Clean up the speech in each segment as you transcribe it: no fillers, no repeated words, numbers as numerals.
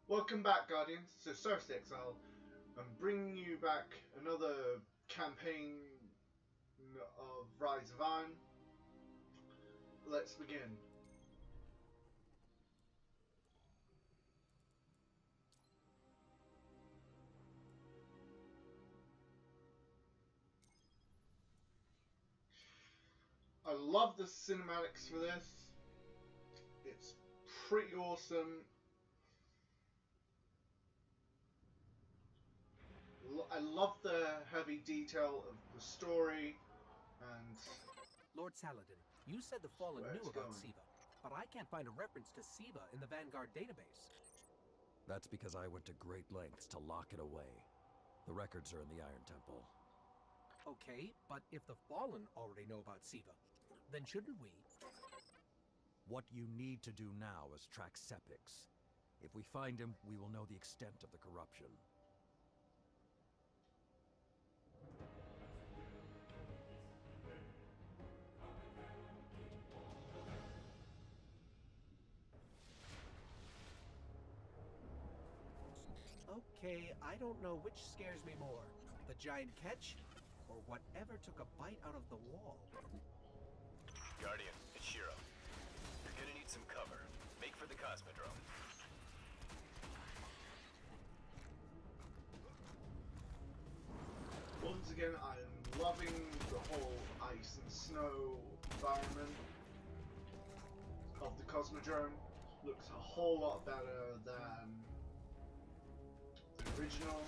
Welcome back, Guardians. So, Surface Exile, I'm bringing you back another campaign of Rise of Iron. Let's begin. I love the cinematics for this. It's pretty awesome. I love the heavy detail of the story and Lord Saladin, you said the Fallen where knew it's about going. Siva, but I can't find a reference to Siva in the Vanguard database. That's because I went to great lengths to lock it away. The records are in the Iron Temple. Okay, but if the Fallen already know about Siva, then shouldn't we? What you need to do now is track Sepix. If we find him, we will know the extent of the corruption. Okay, I don't know which scares me more, the giant catch, or whatever took a bite out of the wall. Guardian, it's Shiro. You're gonna need some cover. Make for the Cosmodrome. Once again, I'm loving the whole ice and snow environment of the Cosmodrome. Looks a whole lot better than the original.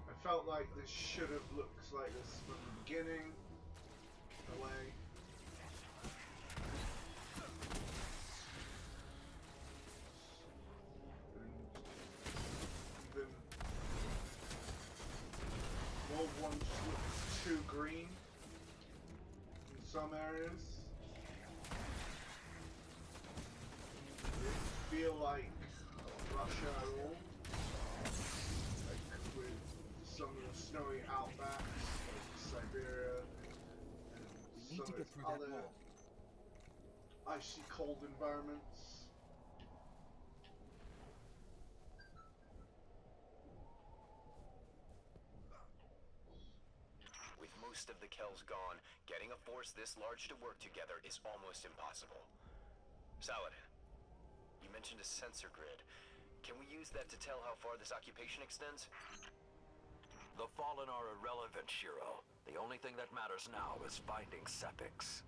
I felt like this should have looked like this from the beginning, in a way. And even World 1 just looks too green in some areas. It didn't feel like Russia at all. Like with some of the snowy outbacks like Siberia and We some need to of get its through that other wall. icy cold environments. With most of the Kells gone, getting a force this large to work together is almost impossible. Saladin, you mentioned a sensor grid. Can we use that to tell how far this occupation extends? The Fallen are irrelevant, Shiro. The only thing that matters now is finding Sepix.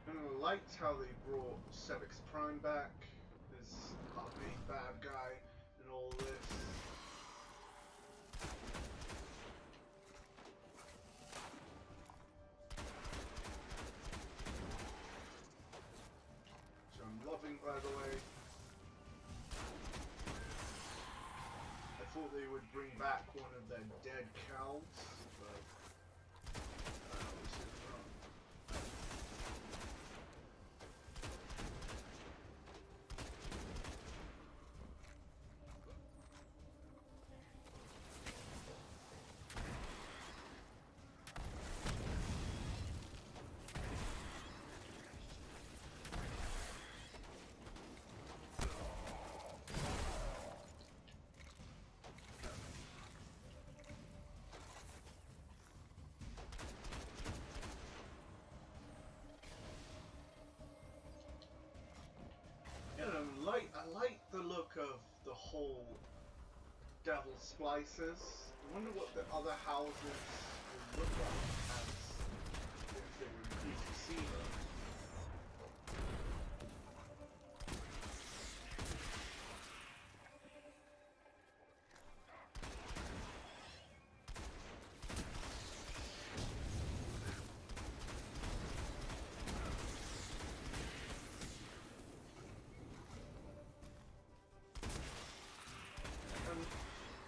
And I liked how they brought Sepix Prime back as our main bad guy in all this. Which I'm loving, by the way. I thought they would bring back one of their dead cows, but I was wrong. Yeah, I like the look of the whole Devil Splicers. I wonder what the other houses will look like as if they were in PC.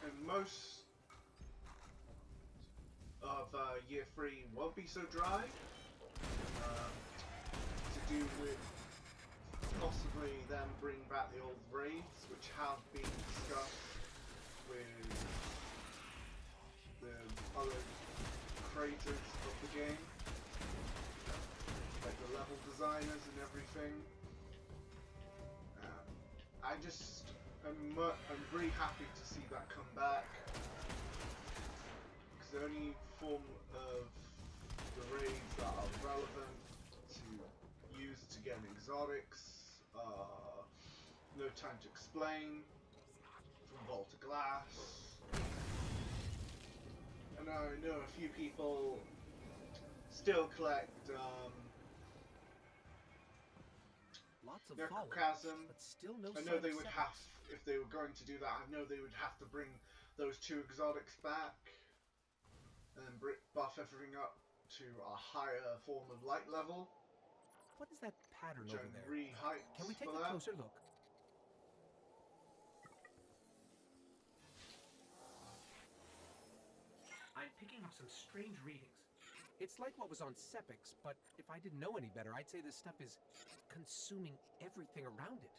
And most of year 3 won't be so dry, to do with possibly them bringing back the old raids, which have been discussed with the other creators of the game. level designers and everything. I'm really happy to see that come back. Because the only form of the raids that are relevant to use to get exotics are No Time to Explain, From Vault to Glass. And I know a few people still collect Lots of Necrochasm. followers, but still no I know sign they of would Sepix. have, if they were going to do that, I know they would have to bring those 2 exotics back and buff everything up to a higher form of light level. What is that pattern Which over I'm there? really hyped Can we take for a that. closer look? I'm picking up some strange readings. It's like what was on Sepix, but if I didn't know any better, I'd say this stuff is consuming everything around it.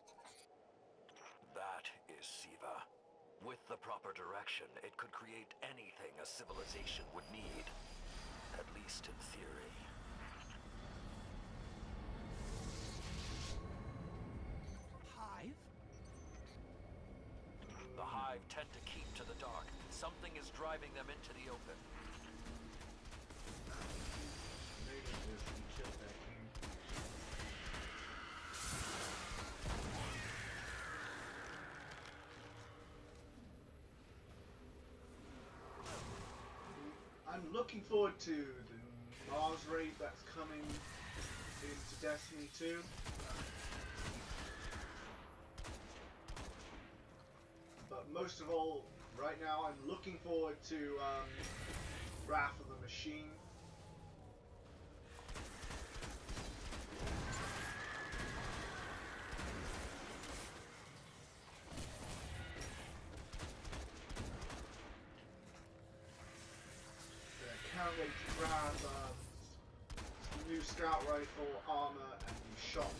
That is Siva. With the proper direction, it could create anything a civilization would need. At least in theory. Hive? The Hive tend to keep to the dark. Something is driving them into the open. Maybe just kill that king. I'm looking forward to the Mars raid that's coming into Destiny 2. But most of all, right now I'm looking forward to Wrath of the Machine. Can't wait to grab new scout rifle, armor, and new shotgun.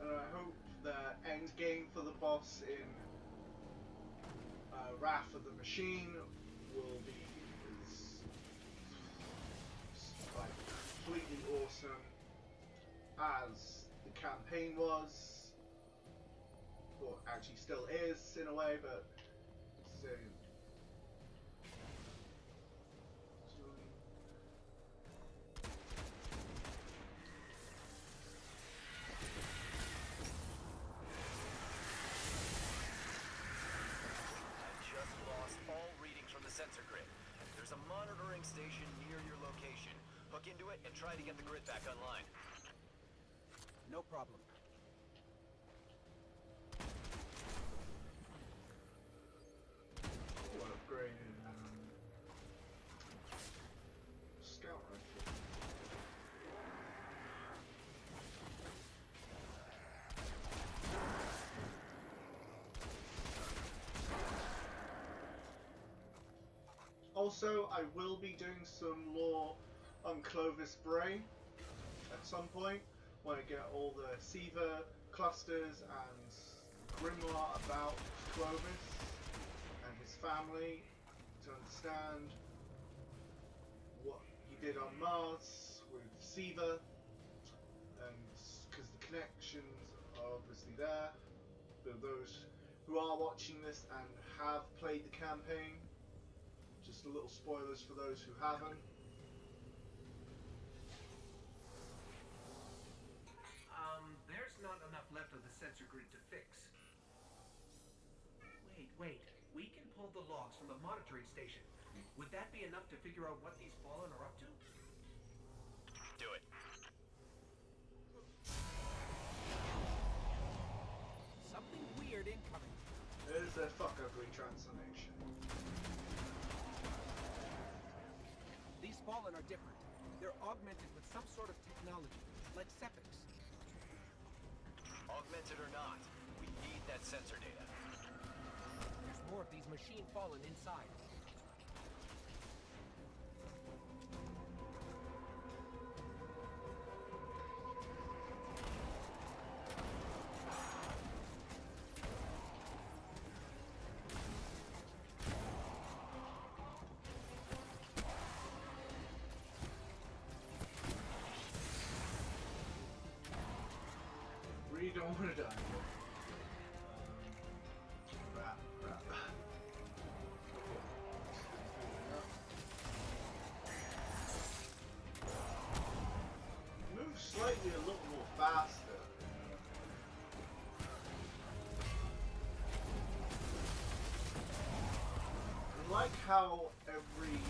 And I hope the end game for the boss in Wrath of the Machine will be like completely awesome as the campaign was, or actually still is in a way, but so. Sensor grid. There's a monitoring station near your location. Hook into it and try to get the grid back online. No problem. Upgraded scout rifle. Also, I will be doing some lore on Clovis Bray at some point when I get all the Siva clusters and grimoire about Clovis and his family to understand what he did on Mars with Siva, and because the connections are obviously there for those who are watching this and have played the campaign. Just a little spoilers for those who haven't. There's not enough left of the sensor grid to fix. Wait, we can pull the logs from the monitoring station. Would that be enough to figure out what these Fallen are up to? Do it. Something weird incoming. There's a fuck ugly transformation. These Fallen are different. They're augmented with some sort of technology, like Sepics. Augmented or not, we need that sensor data. There's more of these machine Fallen inside. Really don't want to die. Crap. Move slightly a little more faster. I like how every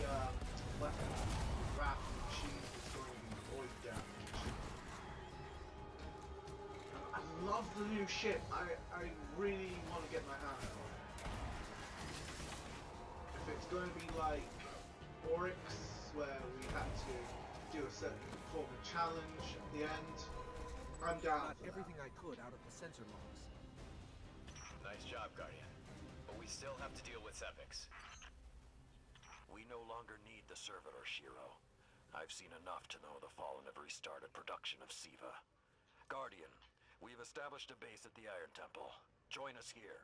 weapon craft machine is going to be void damage. I love the new ship. I really want to get my hand on it. If it's going to be like Oryx, where we had to do a certain form of challenge at the end, I'm down Got for everything that. I could out of the sensor logs. Nice job, Guardian. But we still have to deal with Sepics. We no longer need the servitor, Shiro. I've seen enough to know the Fallen have restarted production of Siva. Guardian, we've established a base at the Iron Temple. Join us here.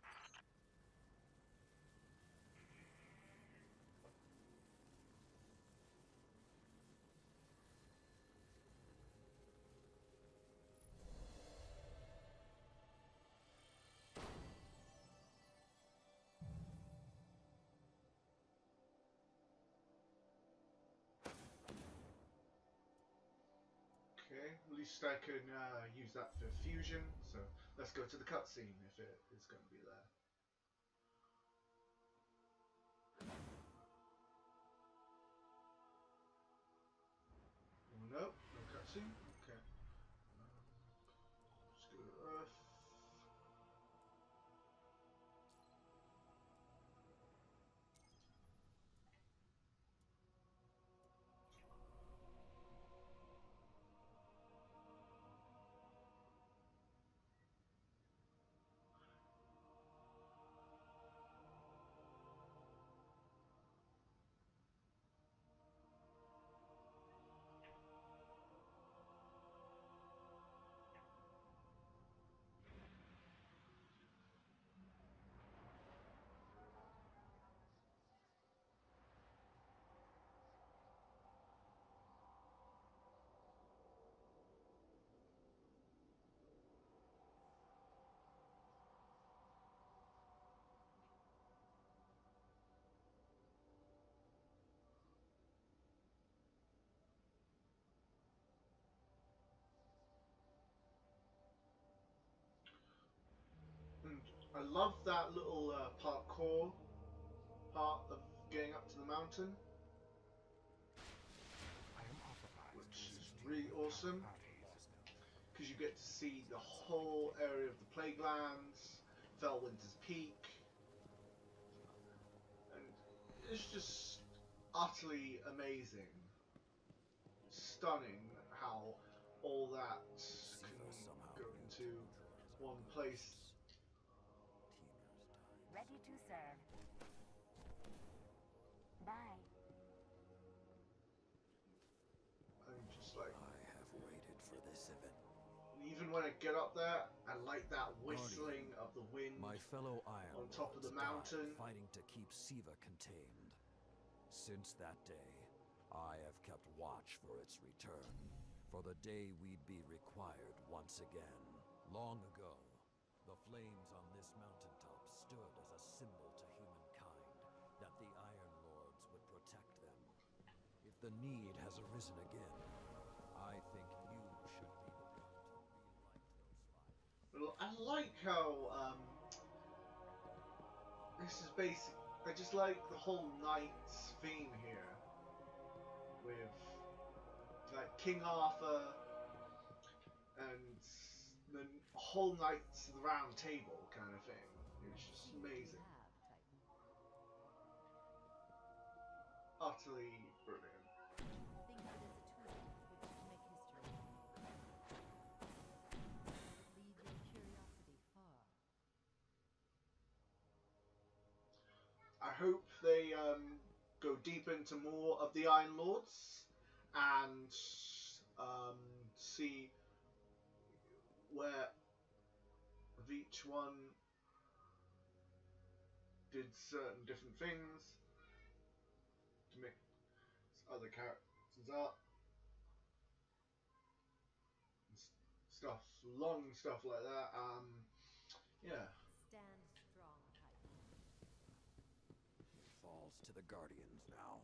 Okay, at least I can use that for fusion, so let's go to the cutscene if it is going to be there. Oh, no cutscene? Okay. Let's go to Earth. And I love that little parkour part of getting up to the mountain, I am authorized which to is listen to really you awesome parties. because you get to see the whole area of the Plaguelands, Felwinter's Peak, and it's just utterly amazing, stunning how all that can Siva somehow go knew into to neutralize one our place. Teemer's time. Ready to serve. Bye. I'm just like, I have waited for this event. even when I get up there, I like that whistling of the wind My fellow Iron on top of the Lords mountain. died fighting to keep Siva contained. Since that day, I have kept watch for its return, for the day we'd be required once again. Long ago, the flames on this mountaintop stood as a symbol to humankind that the Iron Lords would protect them. If the need has arisen again, I think you should be the one to relight those fires. Well, I like how this is basic. I just like the whole knight's theme here, with like King Arthur and the whole Knights of the Round Table kind of thing. It's just See what you amazing, have, Titan. utterly brilliant. Think of it as a tool with which to make history. Lead your curiosity far. I hope they go deep into more of the Iron Lords and see where of each one did certain different things to mix other characters up and stuff, long stuff like that. Yeah. Stand strong, Titan. Falls to the Guardians now.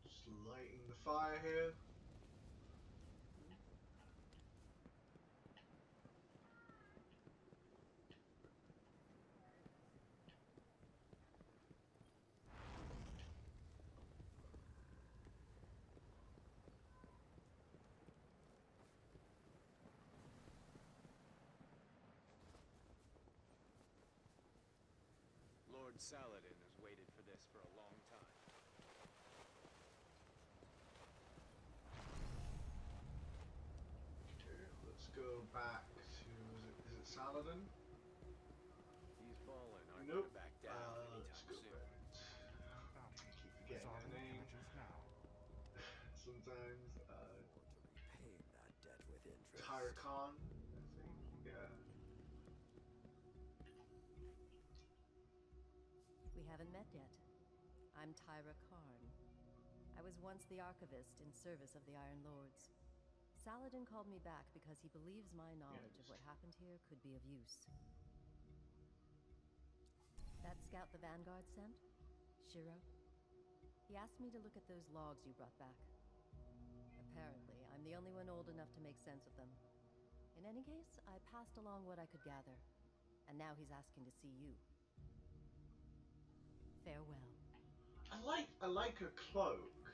Just lighting the fire here. Lord Saladin has waited for this for a long time. Okay, let's go back to, is it Saladin? These fallen aren't Nope. gonna back down Let's anytime go soon. back. Keep forgetting her name. Sometimes. Or to repay that debt with interest. Tyra Khan, I think. Yeah. We haven't met yet. I'm Tyra Karn. I was once the archivist in service of the Iron Lords. Saladin called me back because he believes my knowledge of what happened here could be of use. That scout the Vanguard sent? Shiro? He asked me to look at those logs you brought back. Apparently, I'm the only one old enough to make sense of them. In any case, I passed along what I could gather. And now he's asking to see you. Farewell. I like her cloak.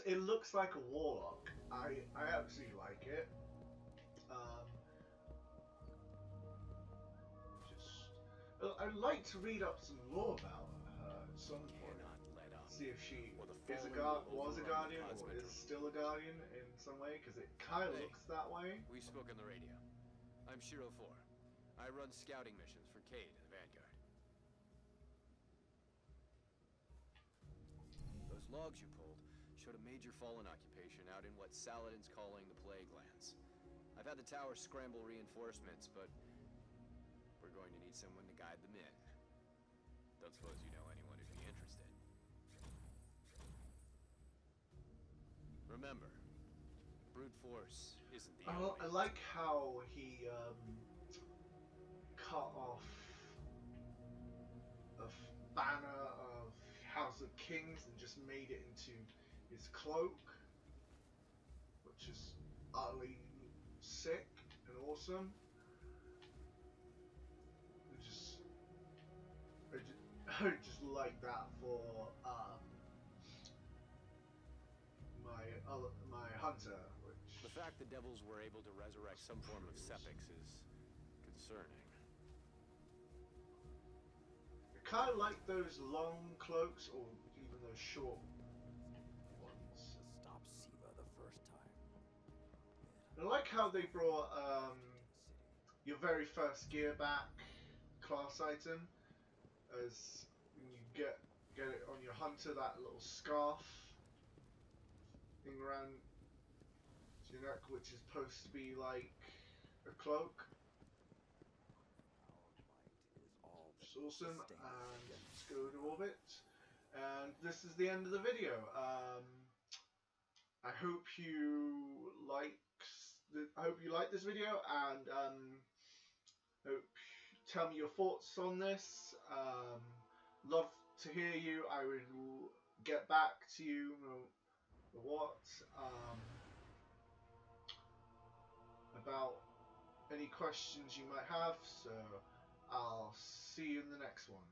It looks like a warlock. I absolutely like it. I'd like to read up some lore about her at some point. Cannot let up. See if she Or the is fallen will was a overrun the guardian or Cosmodrome. is still a guardian in some way, because it kind of Hey. looks that way. We spoke on the radio. I'm Shiro 4. I run scouting missions for Cade and the Vanguard. Those logs you pulled showed a major fallen occupation out in what Saladin's calling the Plague Lands. I've had the tower scramble reinforcements, but we're going to need someone to guide them in. Don't suppose you know anyone who'd be interested. Remember, brute force isn't the only... I like how he cut off a banner of House of Kings and just made it into his cloak, which is utterly sick and awesome. I just like that for my hunter. Which The fact the devils were able to resurrect some form of sepix is concerning. I kind of like those long cloaks, or even those short ones. To stop Siva the first time. I like how they brought your very first gear back class item, as when you get it on your hunter, that little scarf thing around your neck, which is supposed to be like a cloak. Which is awesome. And let's go to orbit. And this is the end of the video. I hope you like this video, and hope tell me your thoughts on this. Love to hear you. I would get back to you what about any questions you might have. So I'll see you in the next one.